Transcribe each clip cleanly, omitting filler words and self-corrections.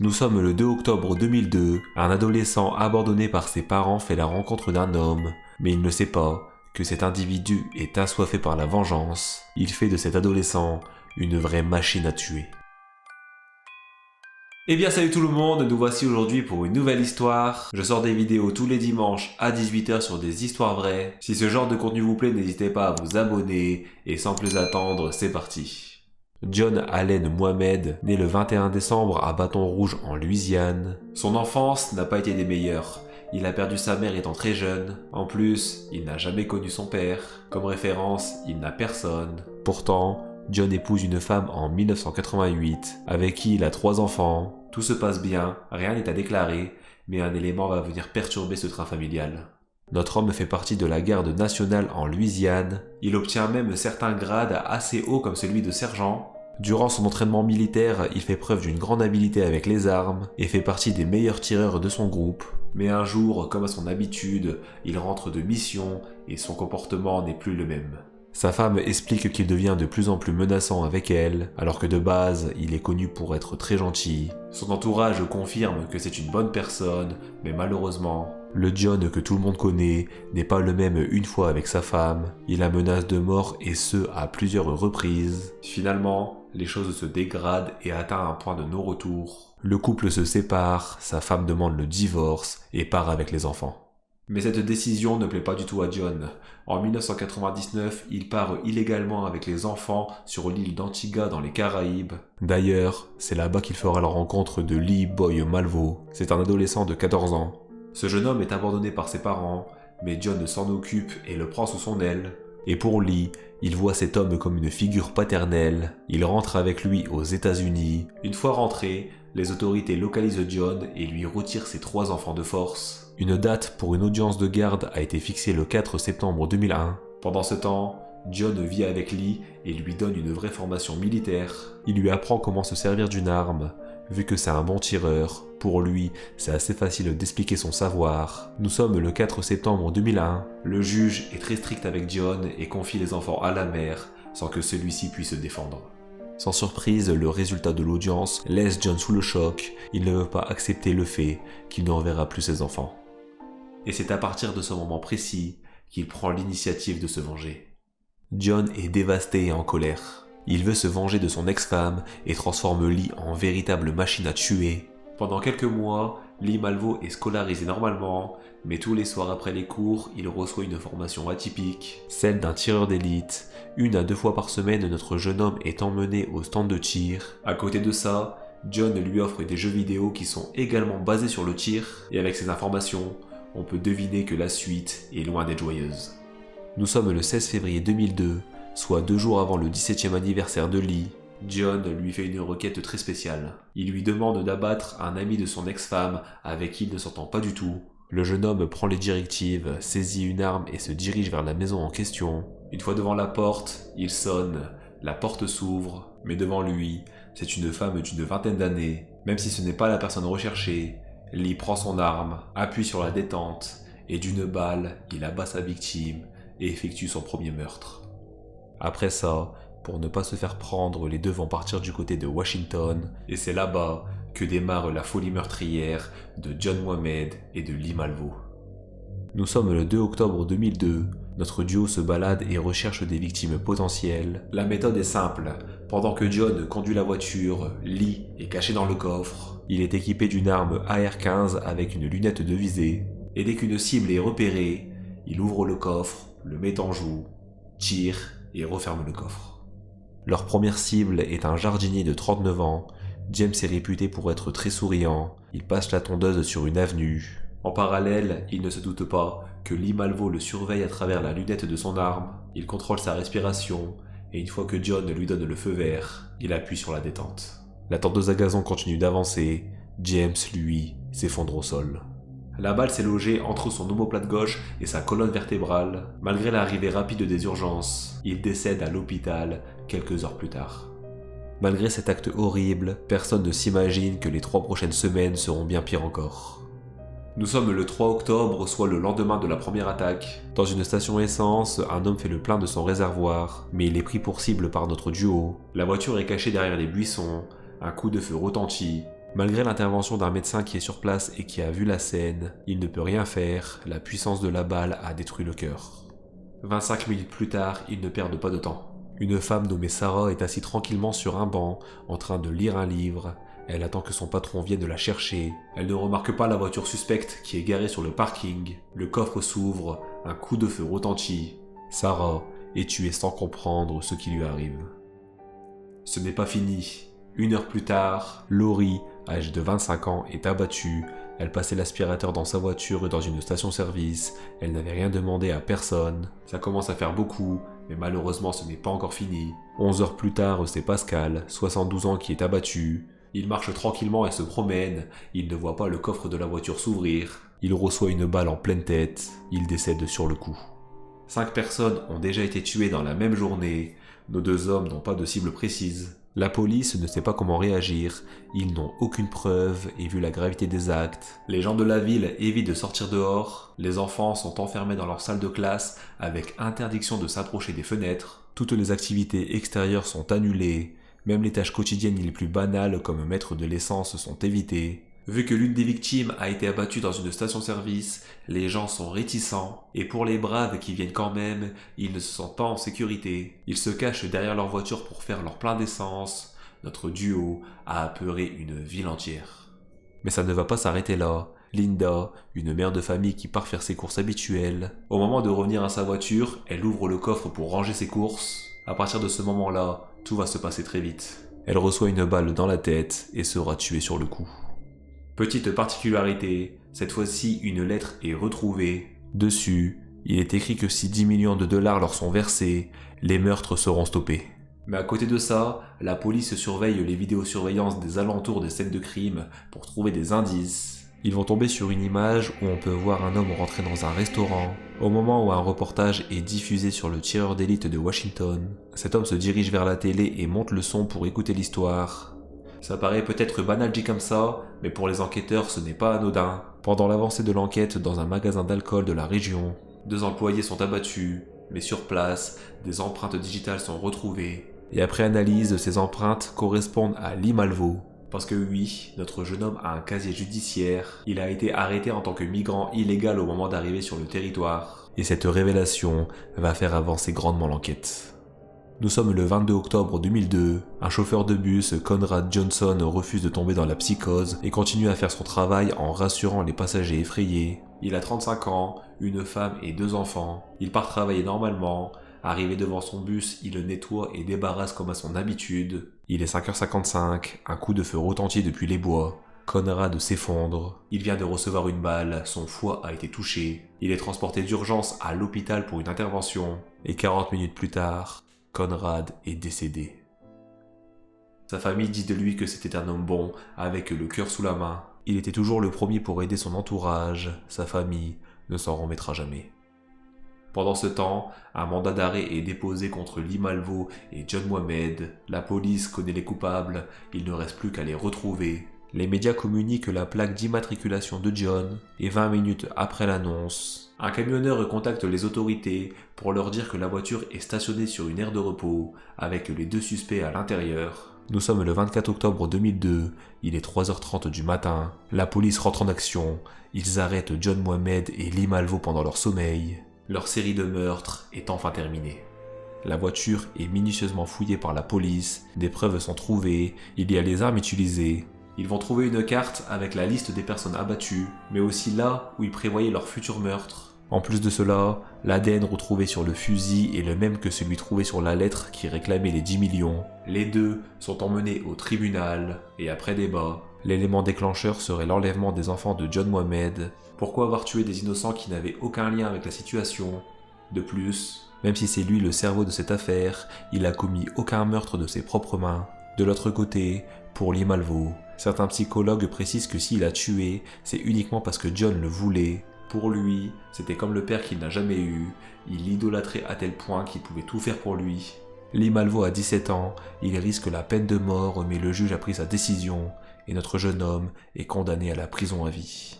Nous sommes le 2 octobre 2002, un adolescent abandonné par ses parents fait la rencontre d'un homme, mais il ne sait pas que cet individu est assoiffé par la vengeance. Il fait de cet adolescent une vraie machine à tuer. Eh bien salut tout le monde, nous voici aujourd'hui pour une nouvelle histoire. Je sors des vidéos tous les dimanches à 18h sur des histoires vraies. Si ce genre de contenu vous plaît, n'hésitez pas à vous abonner, et sans plus attendre, c'est parti. John Allen Mohamed, né le 21 décembre à Baton Rouge en Louisiane. Son enfance n'a pas été des meilleures. Il a perdu sa mère étant très jeune. En plus, il n'a jamais connu son père. Comme référence, il n'a personne. Pourtant, John épouse une femme en 1988, avec qui il a 3 enfants. Tout se passe bien, rien n'est à déclarer, mais un élément va venir perturber ce train familial. Notre homme fait partie de la garde nationale en Louisiane. Il obtient même certains grades assez hauts comme celui de sergent. Durant son entraînement militaire, il fait preuve d'une grande habileté avec les armes et fait partie des meilleurs tireurs de son groupe. Mais un jour, comme à son habitude, il rentre de mission et son comportement n'est plus le même. Sa femme explique qu'il devient de plus en plus menaçant avec elle, alors que de base, il est connu pour être très gentil. Son entourage confirme que c'est une bonne personne, mais malheureusement, le John que tout le monde connaît n'est pas le même une fois avec sa femme. Il la menace de mort et ce à plusieurs reprises. Finalement, les choses se dégradent et atteignent un point de non-retour. Le couple se sépare, sa femme demande le divorce et part avec les enfants. Mais cette décision ne plaît pas du tout à John. En 1999, il part illégalement avec les enfants sur l'île d'Antigua dans les Caraïbes. D'ailleurs, c'est là-bas qu'il fera la rencontre de Lee Boy Malvo. C'est un adolescent de 14 ans. Ce jeune homme est abandonné par ses parents, mais John s'en occupe et le prend sous son aile. Et pour Lee, il voit cet homme comme une figure paternelle. Il rentre avec lui aux États-Unis. Une fois rentré, les autorités localisent John et lui retirent ses 3 enfants de force. Une date pour une audience de garde a été fixée le 4 septembre 2001. Pendant ce temps, John vit avec Lee et lui donne une vraie formation militaire. Il lui apprend comment se servir d'une arme. Vu que c'est un bon tireur, pour lui, c'est assez facile d'expliquer son savoir. Nous sommes le 4 septembre 2001. Le juge est très strict avec John et confie les enfants à la mère sans que celui-ci puisse se défendre. Sans surprise, le résultat de l'audience laisse John sous le choc. Il ne veut pas accepter le fait qu'il ne reverra plus ses enfants. Et c'est à partir de ce moment précis qu'il prend l'initiative de se venger. John est dévasté et en colère. Il veut se venger de son ex-femme et transforme Lee en véritable machine à tuer. Pendant quelques mois, Lee Malvo est scolarisé normalement, mais tous les soirs après les cours, il reçoit une formation atypique, celle d'un tireur d'élite. 1 à 2 fois par semaine, notre jeune homme est emmené au stand de tir. À côté de ça, John lui offre des jeux vidéo qui sont également basés sur le tir, et avec ces informations, on peut deviner que la suite est loin d'être joyeuse. Nous sommes le 16 février 2002, soit 2 jours avant le 17e anniversaire de Lee. John lui fait une requête très spéciale. Il lui demande d'abattre un ami de son ex-femme avec qui il ne s'entend pas du tout. Le jeune homme prend les directives, saisit une arme et se dirige vers la maison en question. Une fois devant la porte, il sonne, la porte s'ouvre, mais devant lui, c'est une femme d'une 20aine d'années. Même si ce n'est pas la personne recherchée, Lee prend son arme, appuie sur la détente, et d'une balle, il abat sa victime et effectue son premier meurtre. Après ça, pour ne pas se faire prendre, les deux vont partir du côté de Washington, et c'est là-bas que démarre la folie meurtrière de John Mohamed et de Lee Malvo. Nous sommes le 2 octobre 2002, notre duo se balade et recherche des victimes potentielles. La méthode est simple, pendant que John conduit la voiture, Lee est caché dans le coffre. Il est équipé d'une arme AR-15 avec une lunette de visée, et dès qu'une cible est repérée, il ouvre le coffre, le met en joue, tire et referme le coffre. Leur première cible est un jardinier de 39 ans. James est réputé pour être très souriant. Il passe la tondeuse sur une avenue. En parallèle, il ne se doute pas que Lee Malvo le surveille à travers la lunette de son arme. Il contrôle sa respiration et une fois que John lui donne le feu vert, il appuie sur la détente. La tondeuse à gazon continue d'avancer. James, lui, s'effondre au sol. La balle s'est logée entre son omoplate gauche et sa colonne vertébrale. Malgré l'arrivée rapide des urgences, il décède à l'hôpital quelques heures plus tard. Malgré cet acte horrible, personne ne s'imagine que les 3 prochaines semaines seront bien pires encore. Nous sommes le 3 octobre, soit le lendemain de la première attaque. Dans une station essence, un homme fait le plein de son réservoir, mais il est pris pour cible par notre duo. La voiture est cachée derrière les buissons, un coup de feu retentit. Malgré l'intervention d'un médecin qui est sur place et qui a vu la scène, il ne peut rien faire, la puissance de la balle a détruit le cœur. 25 minutes plus tard, ils ne perdent pas de temps. Une femme nommée Sarah est assise tranquillement sur un banc, en train de lire un livre. Elle attend que son patron vienne la chercher. Elle ne remarque pas la voiture suspecte qui est garée sur le parking. Le coffre s'ouvre, un coup de feu retentit. Sarah est tuée sans comprendre ce qui lui arrive. Ce n'est pas fini. 1 heure plus tard, Laurie, âgée de 25 ans, est abattue. Elle passait l'aspirateur dans sa voiture dans une station-service. Elle n'avait rien demandé à personne. Ça commence à faire beaucoup, mais malheureusement ce n'est pas encore fini. 11 heures plus tard, c'est Pascal, 72 ans, qui est abattu. Il marche tranquillement et se promène. Il ne voit pas le coffre de la voiture s'ouvrir. Il reçoit une balle en pleine tête. Il décède sur le coup. 5 personnes ont déjà été tuées dans la même journée. Nos 2 hommes n'ont pas de cible précise. La police ne sait pas comment réagir, ils n'ont aucune preuve et vu la gravité des actes, les gens de la ville évitent de sortir dehors, les enfants sont enfermés dans leur salle de classe avec interdiction de s'approcher des fenêtres, toutes les activités extérieures sont annulées, même les tâches quotidiennes les plus banales comme mettre de l'essence sont évitées. Vu que l'une des victimes a été abattue dans une station-service, les gens sont réticents, et pour les braves qui viennent quand même, ils ne se sentent pas en sécurité. Ils se cachent derrière leur voiture pour faire leur plein d'essence. Notre duo a apeuré une ville entière. Mais ça ne va pas s'arrêter là. Linda, une mère de famille qui part faire ses courses habituelles. Au moment de revenir à sa voiture, elle ouvre le coffre pour ranger ses courses. À partir de ce moment-là, tout va se passer très vite. Elle reçoit une balle dans la tête et sera tuée sur le coup. Petite particularité, cette fois-ci une lettre est retrouvée. Dessus, il est écrit que si 10 millions de dollars leur sont versés, les meurtres seront stoppés. Mais à côté de ça, la police surveille les vidéosurveillances des alentours des scènes de crime pour trouver des indices. Ils vont tomber sur une image où on peut voir un homme rentrer dans un restaurant. Au moment où un reportage est diffusé sur le tireur d'élite de Washington, cet homme se dirige vers la télé et monte le son pour écouter l'histoire. Ça paraît peut-être banal dit comme ça, mais pour les enquêteurs ce n'est pas anodin. Pendant l'avancée de l'enquête dans un magasin d'alcool de la région, 2 employés sont abattus, mais sur place, des empreintes digitales sont retrouvées. Et après analyse, ces empreintes correspondent à Lee Malvo. Parce que oui, notre jeune homme a un casier judiciaire, il a été arrêté en tant que migrant illégal au moment d'arriver sur le territoire. Et cette révélation va faire avancer grandement l'enquête. Nous sommes le 22 octobre 2002, un chauffeur de bus, Conrad Johnson, refuse de tomber dans la psychose et continue à faire son travail en rassurant les passagers effrayés. Il a 35 ans, une femme et 2 enfants. Il part travailler normalement. Arrivé devant son bus, il le nettoie et débarrasse comme à son habitude. Il est 5h55, un coup de feu retentit depuis les bois. Conrad s'effondre. Il vient de recevoir une balle, son foie a été touché. Il est transporté d'urgence à l'hôpital pour une intervention. Et 40 minutes plus tard, Conrad est décédé. Sa famille dit de lui que c'était un homme bon, avec le cœur sous la main. Il était toujours le premier pour aider son entourage. Sa famille ne s'en remettra jamais. Pendant ce temps, un mandat d'arrêt est déposé contre Lee Malvo et John Mohamed. La police connaît les coupables, il ne reste plus qu'à les retrouver. Les médias communiquent la plaque d'immatriculation de John, et 20 minutes après l'annonce, un camionneur contacte les autorités pour leur dire que la voiture est stationnée sur une aire de repos, avec les 2 suspects à l'intérieur. Nous sommes le 24 octobre 2002, il est 3h30 du matin, la police rentre en action, ils arrêtent John Mohamed et Lee Malvo pendant leur sommeil. Leur série de meurtres est enfin terminée. La voiture est minutieusement fouillée par la police, des preuves sont trouvées, il y a les armes utilisées. Ils vont trouver une carte avec la liste des personnes abattues, mais aussi là où ils prévoyaient leur futur meurtre. En plus de cela, l'ADN retrouvé sur le fusil est le même que celui trouvé sur la lettre qui réclamait les 10 millions. Les 2 sont emmenés au tribunal, et après débat, l'élément déclencheur serait l'enlèvement des enfants de John Mohamed. Pourquoi avoir tué des innocents qui n'avaient aucun lien avec la situation? De plus, même si c'est lui le cerveau de cette affaire, il a commis aucun meurtre de ses propres mains. De l'autre côté, pour Lee Malvo, certains psychologues précisent que s'il a tué, c'est uniquement parce que John le voulait. Pour lui, c'était comme le père qu'il n'a jamais eu, il l'idolâtrait à tel point qu'il pouvait tout faire pour lui. Lee Malvo a 17 ans, il risque la peine de mort mais le juge a pris sa décision et notre jeune homme est condamné à la prison à vie.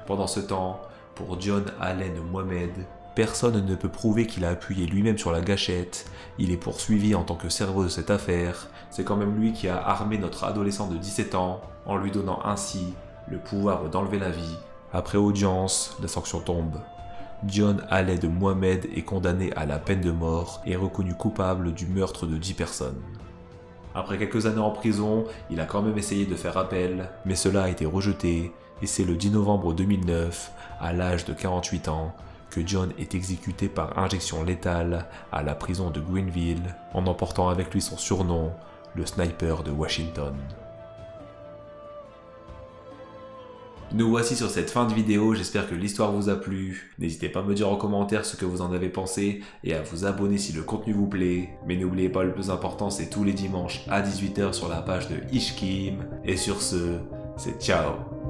Pendant ce temps, pour John Allen Mohamed, Personne ne peut prouver qu'il a appuyé lui-même sur la gâchette, il est poursuivi en tant que cerveau de cette affaire, c'est quand même lui qui a armé notre adolescent de 17 ans en lui donnant ainsi le pouvoir d'enlever la vie. Après audience, la sanction tombe. John Haled Mohamed est condamné à la peine de mort et reconnu coupable du meurtre de 10 personnes. Après quelques années en prison, il a quand même essayé de faire appel, mais cela a été rejeté et c'est le 10 novembre 2009, à l'âge de 48 ans, que John est exécuté par injection létale à la prison de Greenville, en emportant avec lui son surnom, le sniper de Washington. Nous voici sur cette fin de vidéo, j'espère que l'histoire vous a plu. N'hésitez pas à me dire en commentaire ce que vous en avez pensé et à vous abonner si le contenu vous plaît. Mais n'oubliez pas, le plus important, c'est tous les dimanches à 18 h sur la page de Ishkim. Et sur ce, c'est ciao!